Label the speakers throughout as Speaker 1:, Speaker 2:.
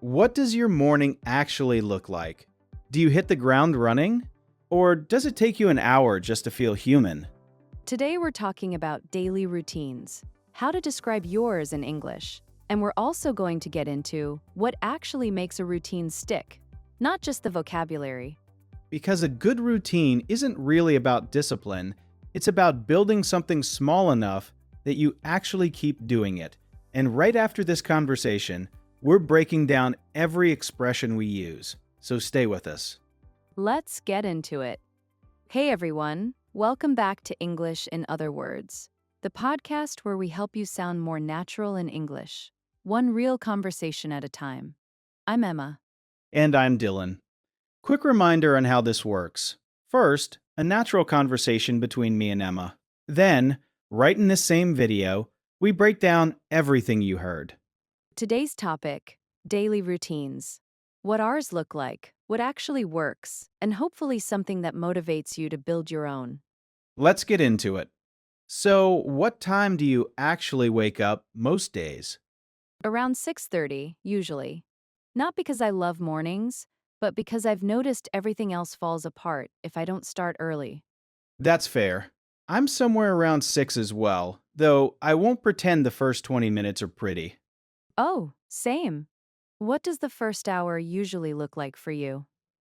Speaker 1: What does your morning actually look like? Do you hit the ground running? Or does it take you an hour just to feel human?
Speaker 2: Today we're talking about daily routines, how to describe yours in English. And we're also going to get into what actually makes a routine stick, not just the vocabulary.
Speaker 1: Because a good routine isn't really about discipline, it's about building something small enough that you actually keep doing it. And right after this conversation, we're breaking down every expression we use. So stay with us.
Speaker 2: Let's get into it. Hey everyone, welcome back to English in Other Words, the podcast where we help you sound more natural in English, one real conversation at a time. I'm Emma.
Speaker 1: And I'm Dylan. Quick reminder on how this works. First, a natural conversation between me and Emma. Then, right in this same video, we break down everything you heard.
Speaker 2: Today's topic, daily routines. What ours look like, what actually works, and hopefully something that motivates you to build your own.
Speaker 1: Let's get into it. So, what time do you actually wake up most days?
Speaker 2: Around 6:30, usually. Not because I love mornings, but because I've noticed everything else falls apart if I don't start early.
Speaker 1: That's fair. I'm somewhere around 6 as well, though I won't pretend the first 20 minutes are pretty.
Speaker 2: Oh, same. What does the first hour usually look like for you?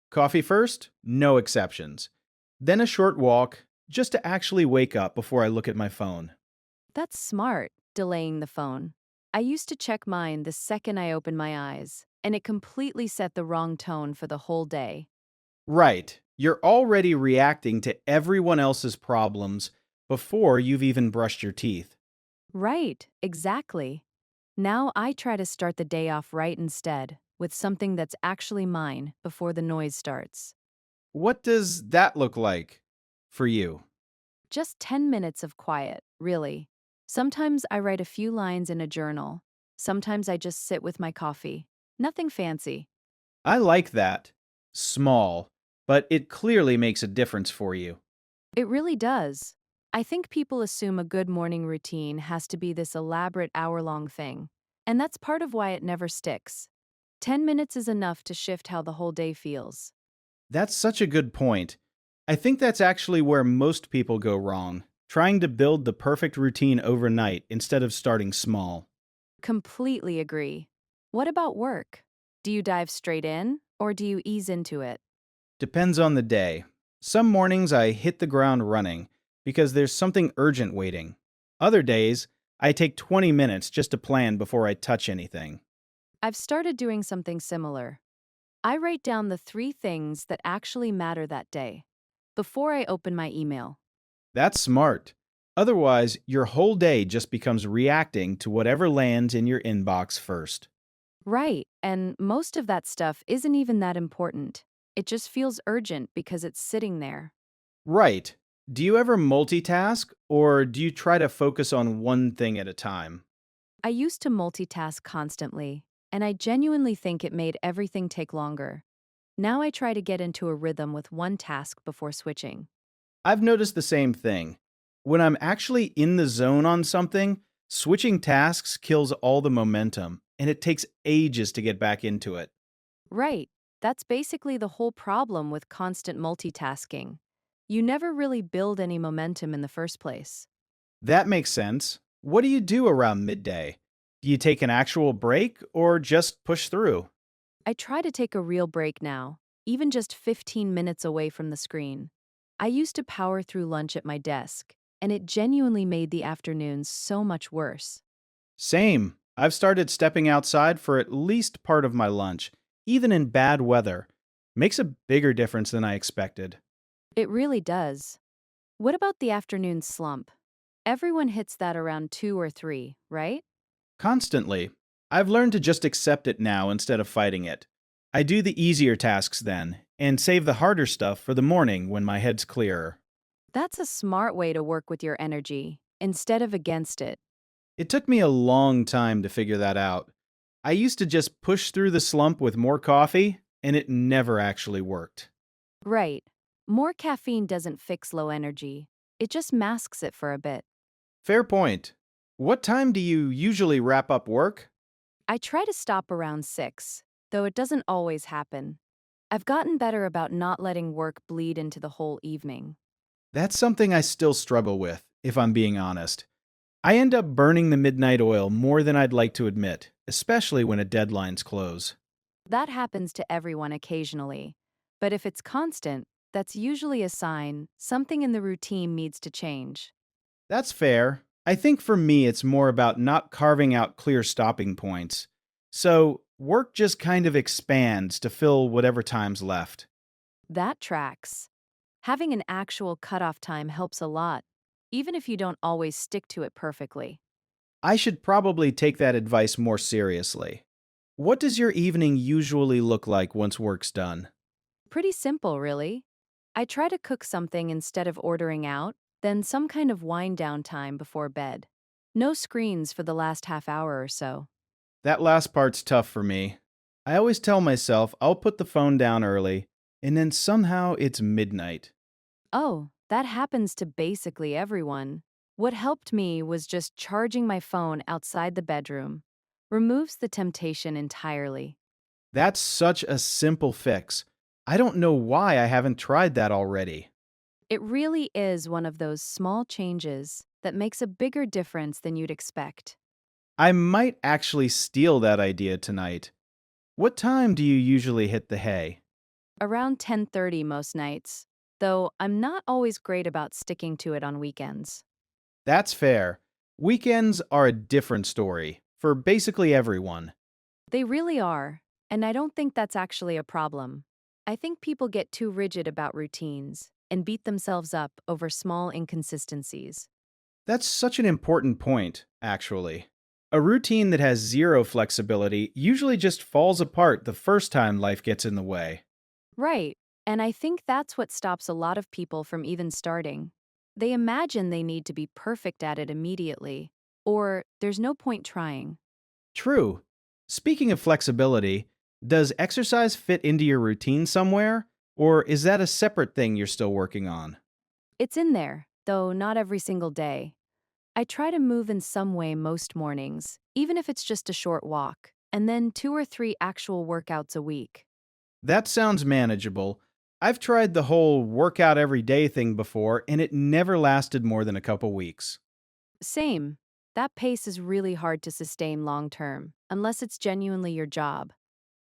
Speaker 1: Coffee first? No exceptions. Then a short walk, just to actually wake up before I look at my phone.
Speaker 2: That's smart, delaying the phone. I used to check mine the second I opened my eyes, and it completely set the wrong tone for the whole day.
Speaker 1: Right, you're already reacting to everyone else's problems before you've even brushed your teeth.
Speaker 2: Right, exactly. Now I try to start the day off right instead, with something that's actually mine before the noise starts.
Speaker 1: What does that look like for you?
Speaker 2: Just 10 minutes of quiet, really. Sometimes I write a few lines in a journal. Sometimes I just sit with my coffee. Nothing fancy.
Speaker 1: I like that. Small, but it clearly makes a difference for you.
Speaker 2: It really does. I think people assume a good morning routine has to be this elaborate hour-long thing. And that's part of why it never sticks. 10 minutes is enough to shift how the whole day feels.
Speaker 1: That's such a good point. I think that's actually where most people go wrong, trying to build the perfect routine overnight instead of starting small.
Speaker 2: Completely agree. What about work? Do you dive straight in, or do you ease into it?
Speaker 1: Depends on the day. Some mornings I hit the ground running because there's something urgent waiting. Other days, I take 20 minutes just to plan before I touch anything.
Speaker 2: I've started doing something similar. I write down the 3 things that actually matter that day before I open my email.
Speaker 1: That's smart. Otherwise, your whole day just becomes reacting to whatever lands in your inbox first.
Speaker 2: Right, and most of that stuff isn't even that important. It just feels urgent because it's sitting there.
Speaker 1: Right. Do you ever multitask or do you try to focus on one thing at a time?
Speaker 2: I used to multitask constantly, and I genuinely think it made everything take longer. Now I try to get into a rhythm with one task before switching.
Speaker 1: I've noticed the same thing. When I'm actually in the zone on something, switching tasks kills all the momentum, and it takes ages to get back into it.
Speaker 2: Right, that's basically the whole problem with constant multitasking. You never really build any momentum in the first place.
Speaker 1: That makes sense. What do you do around midday? Do you take an actual break or just push through?
Speaker 2: I try to take a real break now, even just 15 minutes away from the screen. I used to power through lunch at my desk, and it genuinely made the afternoons so much worse.
Speaker 1: Same. I've started stepping outside for at least part of my lunch, even in bad weather. Makes a bigger difference than I expected.
Speaker 2: It really does. What about the afternoon slump? Everyone hits that around 2 or 3, right?
Speaker 1: Constantly. I've learned to just accept it now instead of fighting it. I do the easier tasks then, and save the harder stuff for the morning when my head's clearer.
Speaker 2: That's a smart way to work with your energy, instead of against it.
Speaker 1: It took me a long time to figure that out. I used to just push through the slump with more coffee, and it never actually worked.
Speaker 2: Right. More caffeine doesn't fix low energy. It just masks it for a bit.
Speaker 1: Fair point. What time do you usually wrap up work?
Speaker 2: I try to stop around 6, though though it doesn't always happen. I've gotten better about not letting work bleed into the whole evening.
Speaker 1: That's something I still struggle with, if I'm being honest. I end up burning the midnight oil more than I'd like to admit, especially when a deadline's close.
Speaker 2: That happens to everyone occasionally. But if it's constant, that's usually a sign something in the routine needs to change.
Speaker 1: That's fair. I think for me, it's more about not carving out clear stopping points. So, work just kind of expands to fill whatever time's left.
Speaker 2: That tracks. Having an actual cutoff time helps a lot, even if you don't always stick to it perfectly.
Speaker 1: I should probably take that advice more seriously. What does your evening usually look like once work's done?
Speaker 2: Pretty simple, really. I try to cook something instead of ordering out, then some kind of wind down time before bed. No screens for the last half hour or so.
Speaker 1: That last part's tough for me. I always tell myself I'll put the phone down early, and then somehow it's midnight.
Speaker 2: Oh, that happens to basically everyone. What helped me was just charging my phone outside the bedroom. Removes the temptation entirely.
Speaker 1: That's such a simple fix. I don't know why I haven't tried that already.
Speaker 2: It really is one of those small changes that makes a bigger difference than you'd expect.
Speaker 1: I might actually steal that idea tonight. What time do you usually hit the hay?
Speaker 2: Around 10:30 most nights, though I'm not always great about sticking to it on weekends.
Speaker 1: That's fair. Weekends are a different story for basically everyone.
Speaker 2: They really are, and I don't think that's actually a problem. I think people get too rigid about routines and beat themselves up over small inconsistencies.
Speaker 1: That's such an important point, actually. A routine that has zero flexibility usually just falls apart the first time life gets in the way.
Speaker 2: Right, and I think that's what stops a lot of people from even starting. They imagine they need to be perfect at it immediately, or there's no point trying.
Speaker 1: True. Speaking of flexibility, does exercise fit into your routine somewhere? Or is that a separate thing you're still working on?
Speaker 2: It's in there, though not every single day. I try to move in some way most mornings, even if it's just a short walk, and then 2 or 3 actual workouts a week.
Speaker 1: That sounds manageable. I've tried the whole workout every day thing before, and it never lasted more than a couple weeks.
Speaker 2: Same. That pace is really hard to sustain long term, unless it's genuinely your job.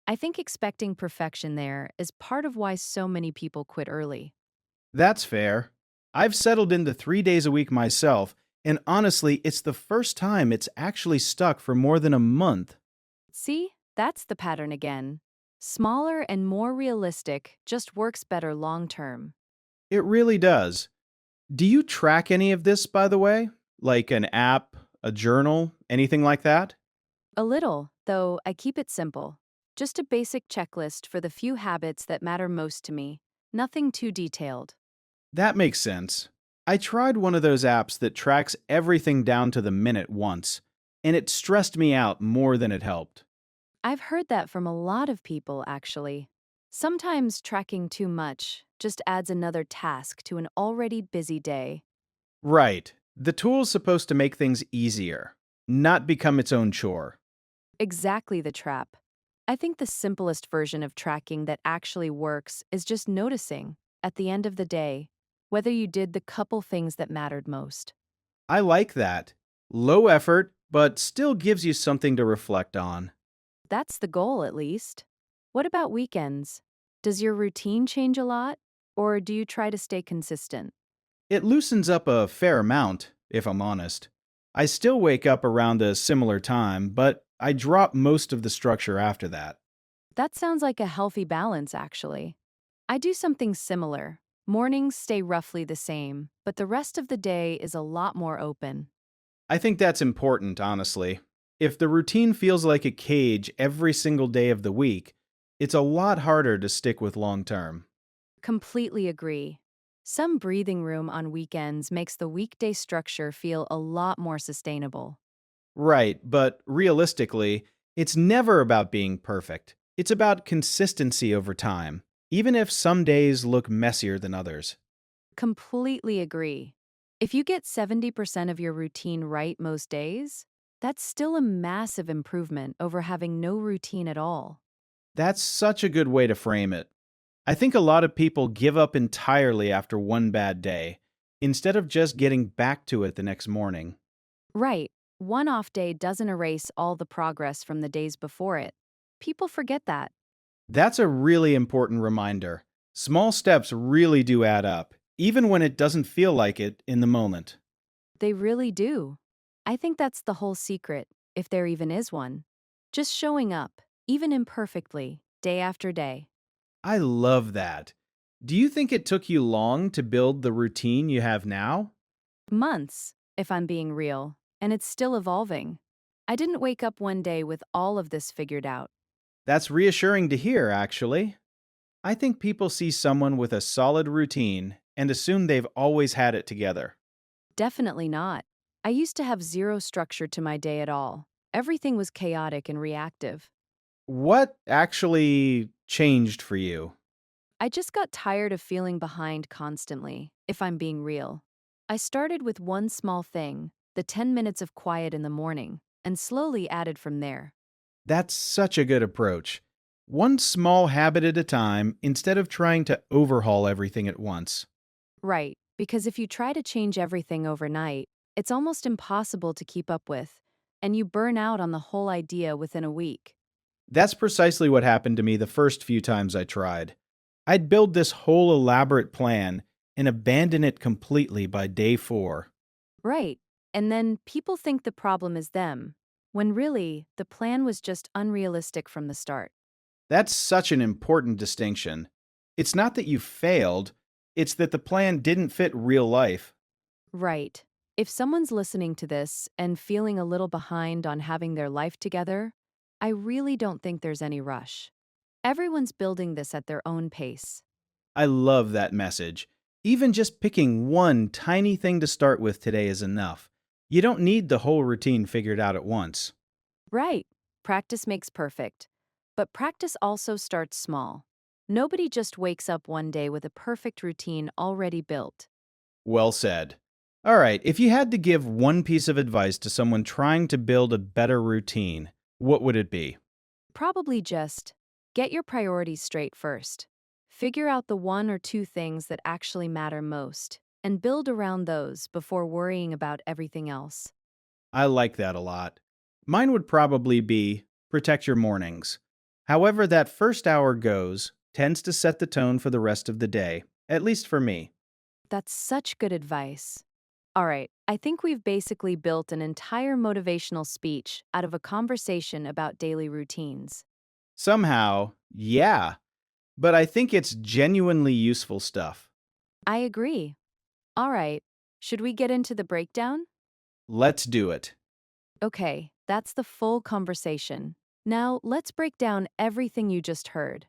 Speaker 2: I think expecting perfection there is part of why so many people quit early.
Speaker 1: That's fair. I've settled into 3 days a week myself, and honestly, it's the first time it's actually stuck for more than a month.
Speaker 2: See, that's the pattern again. Smaller and more realistic just works better long term.
Speaker 1: It really does. Do you track any of this, by the way? Like an app, a journal, anything like that?
Speaker 2: A little, though I keep it simple. Just a basic checklist for the few habits that matter most to me. Nothing too detailed.
Speaker 1: That makes sense. I tried one of those apps that tracks everything down to the minute once, and it stressed me out more than it helped.
Speaker 2: I've heard that from a lot of people, actually. Sometimes tracking too much just adds another task to an already busy day.
Speaker 1: Right. The tool's supposed to make things easier, not become its own chore.
Speaker 2: Exactly the trap. I think the simplest version of tracking that actually works is just noticing, at the end of the day, whether you did the couple things that mattered most.
Speaker 1: I like that. Low effort, but still gives you something to reflect on.
Speaker 2: That's the goal, at least. What about weekends? Does your routine change a lot, or do you try to stay consistent?
Speaker 1: It loosens up a fair amount, if I'm honest. I still wake up around a similar time, but I drop most of the structure after that.
Speaker 2: That sounds like a healthy balance, actually. I do something similar. Mornings stay roughly the same, but the rest of the day is a lot more open.
Speaker 1: I think that's important, honestly. If the routine feels like a cage every single day of the week, it's a lot harder to stick with long term.
Speaker 2: Completely agree. Some breathing room on weekends makes the weekday structure feel a lot more sustainable.
Speaker 1: Right, but realistically, it's never about being perfect. It's about consistency over time, even if some days look messier than others.
Speaker 2: Completely agree. If you get 70% of your routine right most days, that's still a massive improvement over having no routine at all.
Speaker 1: That's such a good way to frame it. I think a lot of people give up entirely after one bad day, instead of just getting back to it the next morning.
Speaker 2: Right. One off day doesn't erase all the progress from the days before it. People forget that.
Speaker 1: That's a really important reminder. Small steps really do add up, even when it doesn't feel like it in the moment.
Speaker 2: They really do. I think that's the whole secret, if there even is one. Just showing up, even imperfectly, day after day.
Speaker 1: I love that. Do you think it took you long to build the routine you have now?
Speaker 2: Months, if I'm being real, and it's still evolving. I didn't wake up one day with all of this figured out.
Speaker 1: That's reassuring to hear, actually. I think people see someone with a solid routine and assume they've always had it together.
Speaker 2: Definitely not. I used to have zero structure to my day at all. Everything was chaotic and reactive.
Speaker 1: What actually changed for you?
Speaker 2: I just got tired of feeling behind constantly, if I'm being real. I started with one small thing, the 10 minutes of quiet in the morning, and slowly added from there.
Speaker 1: That's such a good approach. One small habit at a time instead of trying to overhaul everything at once.
Speaker 2: Right, because if you try to change everything overnight, it's almost impossible to keep up with, and you burn out on the whole idea within a week.
Speaker 1: That's precisely what happened to me the first few times I tried. I'd build this whole elaborate plan and abandon it completely by day 4.
Speaker 2: Right, and then people think the problem is them, when really, the plan was just unrealistic from the start.
Speaker 1: That's such an important distinction. It's not that you failed, it's that the plan didn't fit real life.
Speaker 2: Right. If someone's listening to this and feeling a little behind on having their life together, I really don't think there's any rush. Everyone's building this at their own pace.
Speaker 1: I love that message. Even just picking one tiny thing to start with today is enough. You don't need the whole routine figured out at once.
Speaker 2: Right. Practice makes perfect. But practice also starts small. Nobody just wakes up one day with a perfect routine already built.
Speaker 1: Well said. All right, if you had to give one piece of advice to someone trying to build a better routine, what would it be?
Speaker 2: Probably just get your priorities straight first. Figure out the one or two things that actually matter most, and build around those before worrying about everything else.
Speaker 1: I like that a lot. Mine would probably be protect your mornings. However, that first hour goes tends to set the tone for the rest of the day, at least for me.
Speaker 2: That's such good advice. All right, I think we've basically built an entire motivational speech out of a conversation about daily routines.
Speaker 1: Somehow, yeah, but I think it's genuinely useful stuff.
Speaker 2: I agree. All right, should we get into the breakdown?
Speaker 1: Let's do it.
Speaker 2: Okay, that's the full conversation. Now, let's break down everything you just heard.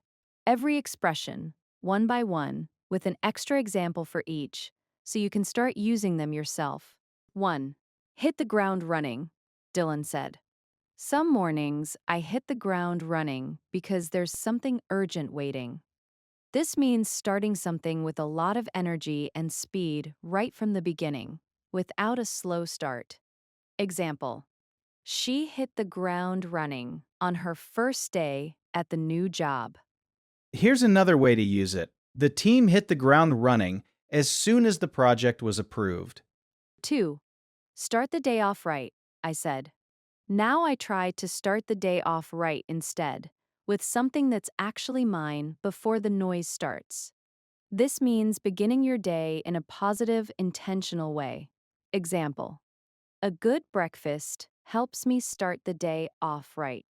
Speaker 2: Every expression, one by one, with an extra example for each, so you can start using them yourself. 1. Hit the ground running, Dylan said. Some mornings, I hit the ground running because there's something urgent waiting. This means starting something with a lot of energy and speed right from the beginning, without a slow start. Example. She hit the ground running on her first day at the new job.
Speaker 1: Here's another way to use it. The team hit the ground running as soon as the project was approved.
Speaker 2: 2. Start the day off right, I said. Now I try to start the day off right instead, with something that's actually mine before the noise starts. This means beginning your day in a positive, intentional way. Example. A good breakfast helps me start the day off right.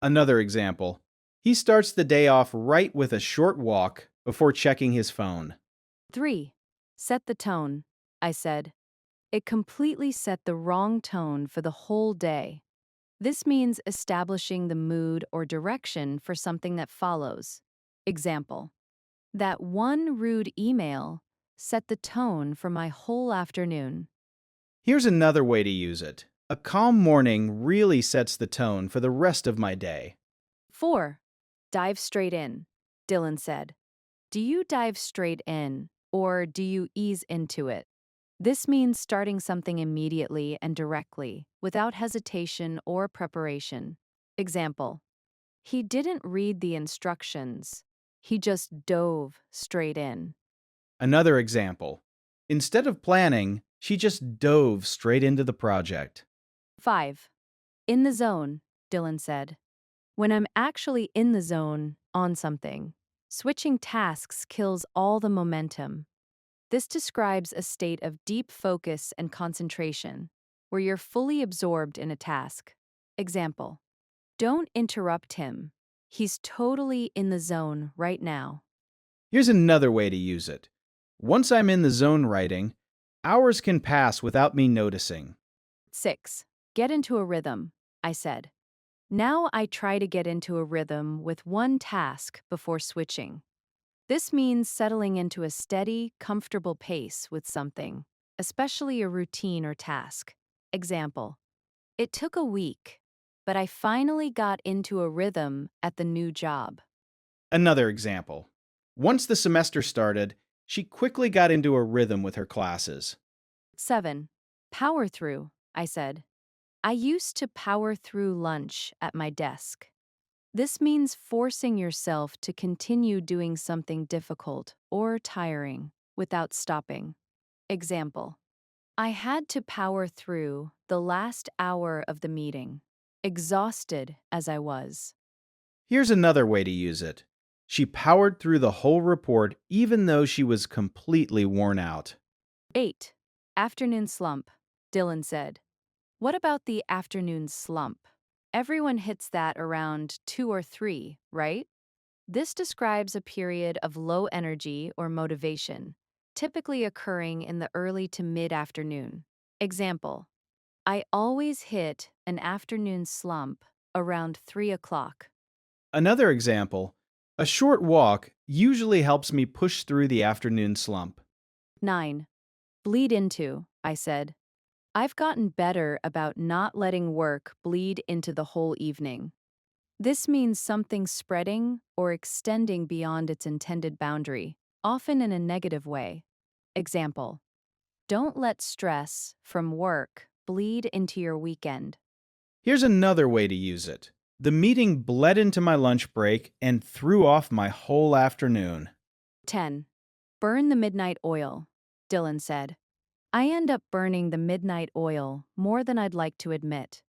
Speaker 1: Another example. He starts the day off right with a short walk before checking his phone.
Speaker 2: 3. Set the tone, I said. It completely set the wrong tone for the whole day. This means establishing the mood or direction for something that follows. Example. That one rude email set the tone for my whole afternoon.
Speaker 1: Here's another way to use it. A calm morning really sets the tone for the rest of my day.
Speaker 2: 4. Dive straight in, Dylan said. Do you dive straight in, or do you ease into it? This means starting something immediately and directly, without hesitation or preparation. Example. He didn't read the instructions. He just dove straight in.
Speaker 1: Another example. Instead of planning, she just dove straight into the project.
Speaker 2: 5. In the zone, Dylan said. When I'm actually in the zone, on something, switching tasks kills all the momentum. This describes a state of deep focus and concentration, where you're fully absorbed in a task. Example: don't interrupt him. He's totally in the zone right now.
Speaker 1: Here's another way to use it. Once I'm in the zone writing, hours can pass without me noticing.
Speaker 2: 6. Get into a rhythm, I said. Now I try to get into a rhythm with one task before switching. This means settling into a steady, comfortable pace with something, especially a routine or task. Example: it took a week, but I finally got into a rhythm at the new job.
Speaker 1: Another example. Once the semester started, she quickly got into a rhythm with her classes.
Speaker 2: 7. Power through, I said. I used to power through lunch at my desk. This means forcing yourself to continue doing something difficult or tiring without stopping. Example: I had to power through the last hour of the meeting, exhausted as I was.
Speaker 1: Here's another way to use it. She powered through the whole report even though she was completely worn out.
Speaker 2: 8. Afternoon slump, Dylan said. What about the afternoon slump? Everyone hits that around 2 or 3, right? This describes a period of low energy or motivation, typically occurring in the early to mid-afternoon. Example: I always hit an afternoon slump around 3 o'clock.
Speaker 1: Another example. A short walk usually helps me push through the afternoon slump.
Speaker 2: 9. Bleed into, I said. I've gotten better about not letting work bleed into the whole evening. This means something spreading or extending beyond its intended boundary, often in a negative way. Example: don't let stress from work bleed into your weekend.
Speaker 1: Here's another way to use it. The meeting bled into my lunch break and threw off my whole afternoon.
Speaker 2: 10. Burn the midnight oil, Dylan said. I end up burning the midnight oil more than I'd like to admit.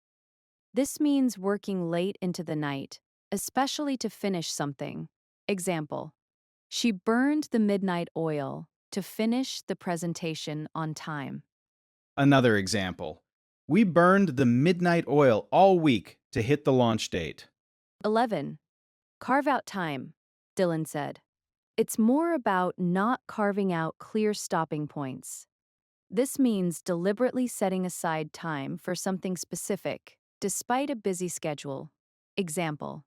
Speaker 2: This means working late into the night, especially to finish something. Example: she burned the midnight oil to finish the presentation on time.
Speaker 1: Another example. We burned the midnight oil all week to hit the launch date.
Speaker 2: 11. Carve out time, Dylan said. It's more about not carving out clear stopping points. This means deliberately setting aside time for something specific, despite a busy schedule. Example: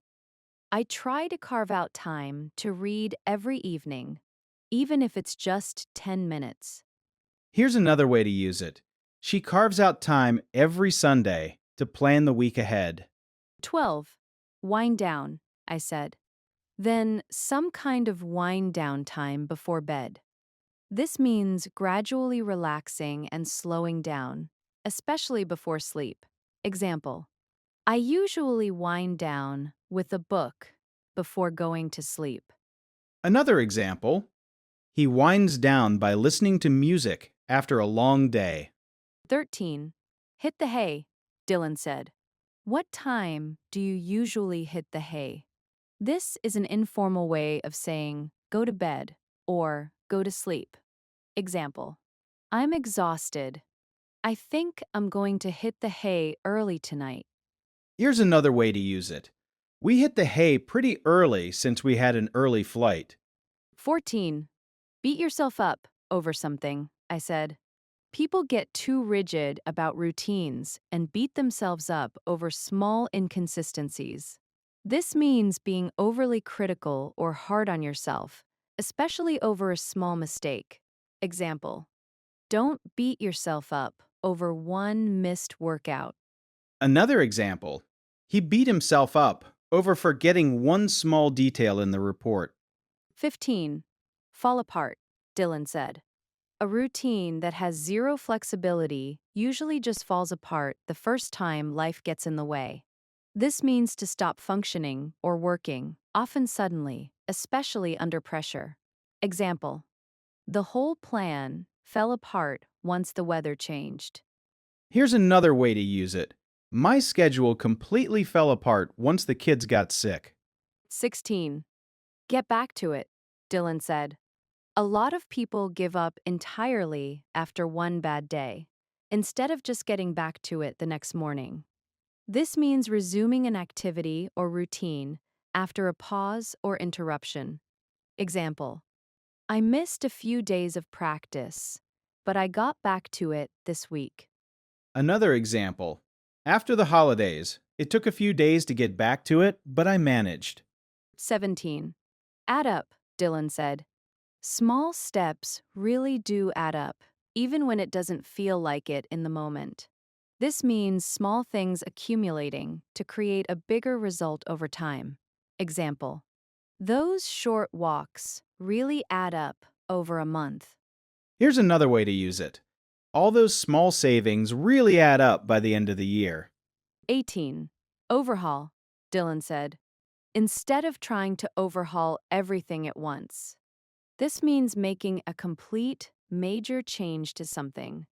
Speaker 2: I try to carve out time to read every evening, even if it's just 10 minutes.
Speaker 1: Here's another way to use it. She carves out time every Sunday to plan the week ahead.
Speaker 2: 12. Wind down, I said. Then some kind of wind down time before bed. This means gradually relaxing and slowing down, especially before sleep. Example: I usually wind down with a book before going to sleep.
Speaker 1: Another example. He winds down by listening to music after a long day.
Speaker 2: 13. Hit the hay, Dylan said. What time do you usually hit the hay? This is an informal way of saying go to bed or go to sleep. Example: I'm exhausted. I think I'm going to hit the hay early tonight.
Speaker 1: Here's another way to use it. We hit the hay pretty early since we had an early flight.
Speaker 2: 14. Beat yourself up over something, I said. People get too rigid about routines and beat themselves up over small inconsistencies. This means being overly critical or hard on yourself, especially over a small mistake. Example: don't beat yourself up over one missed workout.
Speaker 1: Another example. He beat himself up over forgetting one small detail in the report.
Speaker 2: 15. Fall apart, Dylan said. A routine that has zero flexibility usually just falls apart the first time life gets in the way. This means to stop functioning or working, often suddenly, especially under pressure. Example: the whole plan fell apart once the weather changed.
Speaker 1: Here's another way to use it. My schedule completely fell apart once the kids got sick.
Speaker 2: 16. Get back to it, Dylan said. A lot of people give up entirely after one bad day, instead of just getting back to it the next morning. This means resuming an activity or routine after a pause or interruption. Example: I missed a few days of practice, but I got back to it this week.
Speaker 1: Another example. After the holidays, it took a few days to get back to it, but I managed.
Speaker 2: 17. Add up, Dylan said. Small steps really do add up, even when it doesn't feel like it in the moment. This means small things accumulating to create a bigger result over time. Example: those short walks really add up over a month.
Speaker 1: Here's another way to use it. All those small savings really add up by the end of the year.
Speaker 2: 18. Overhaul, Dylan said. Instead of trying to overhaul everything at once. This means making a complete, major change to something.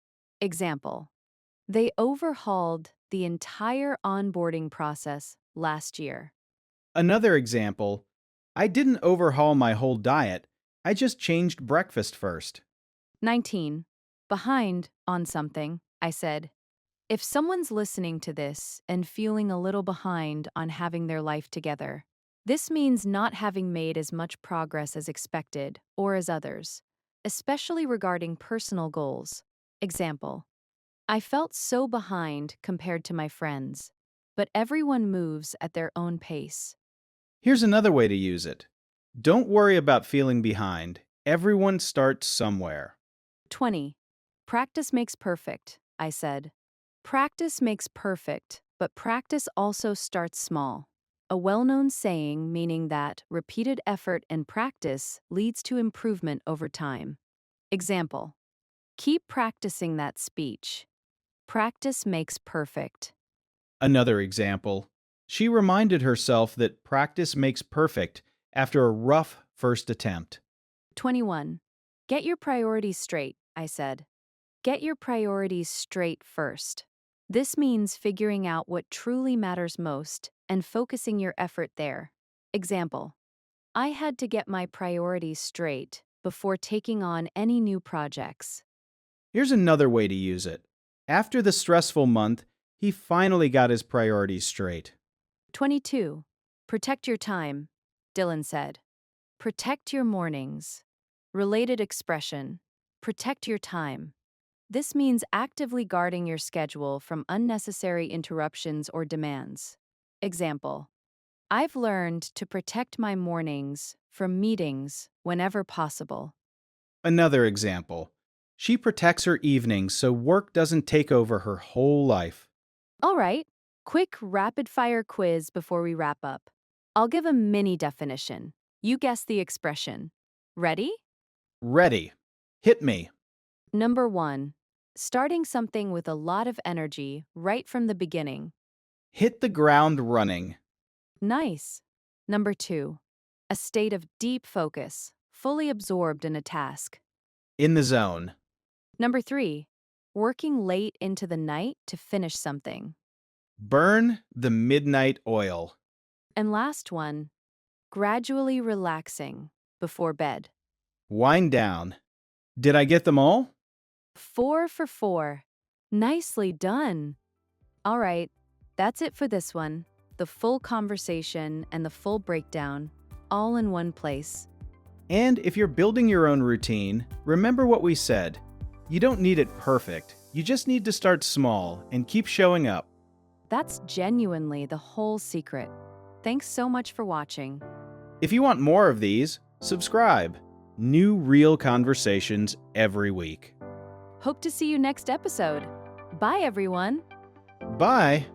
Speaker 2: Example: they overhauled the entire onboarding process last year.
Speaker 1: Another example. I didn't overhaul my whole diet. I just changed breakfast first.
Speaker 2: 19. Behind on something, I said. If someone's listening to this and feeling a little behind on having their life together, this means not having made as much progress as expected or as others, especially regarding personal goals. Example: I felt so behind compared to my friends, but everyone moves at their own pace.
Speaker 1: Here's another way to use it. Don't worry about feeling behind. Everyone starts somewhere.
Speaker 2: 20. Practice makes perfect, I said. Practice makes perfect, but practice also starts small. A well-known saying meaning that repeated effort and practice leads to improvement over time. Example: keep practicing that speech. Practice makes perfect.
Speaker 1: Another example. She reminded herself that practice makes perfect after a rough first attempt.
Speaker 2: 21. Get your priorities straight, I said. Get your priorities straight first. This means figuring out what truly matters most and focusing your effort there. Example: I had to get my priorities straight before taking on any new projects.
Speaker 1: Here's another way to use it. After the stressful month, he finally got his priorities straight.
Speaker 2: 22. Protect your time, Dylan said. Protect your mornings. Related expression: protect your time. This means actively guarding your schedule from unnecessary interruptions or demands. Example: I've learned to protect my mornings from meetings whenever possible.
Speaker 1: Another example. She protects her evenings so work doesn't take over her whole life.
Speaker 2: All right, quick rapid-fire quiz before we wrap up. I'll give a mini definition. You guess the expression. Ready?
Speaker 1: Ready. Hit me.
Speaker 2: Number 1. Starting something with a lot of energy right from the beginning.
Speaker 1: Hit the ground running.
Speaker 2: Nice. Number 2. A state of deep focus, fully absorbed in a task.
Speaker 1: In the zone.
Speaker 2: Number 3. Working late into the night to finish something.
Speaker 1: Burn the midnight oil.
Speaker 2: And last one, gradually relaxing before bed.
Speaker 1: Wind down. Did I get them all?
Speaker 2: 4 for 4. Nicely done. All right, that's it for this one. The full conversation and the full breakdown, all in one place.
Speaker 1: And if you're building your own routine, remember what we said. You don't need it perfect. You just need to start small and keep showing up.
Speaker 2: That's genuinely the whole secret. Thanks so much for watching.
Speaker 1: If you want more of these, subscribe. New real conversations every week.
Speaker 2: Hope to see you next episode. Bye, everyone.
Speaker 1: Bye.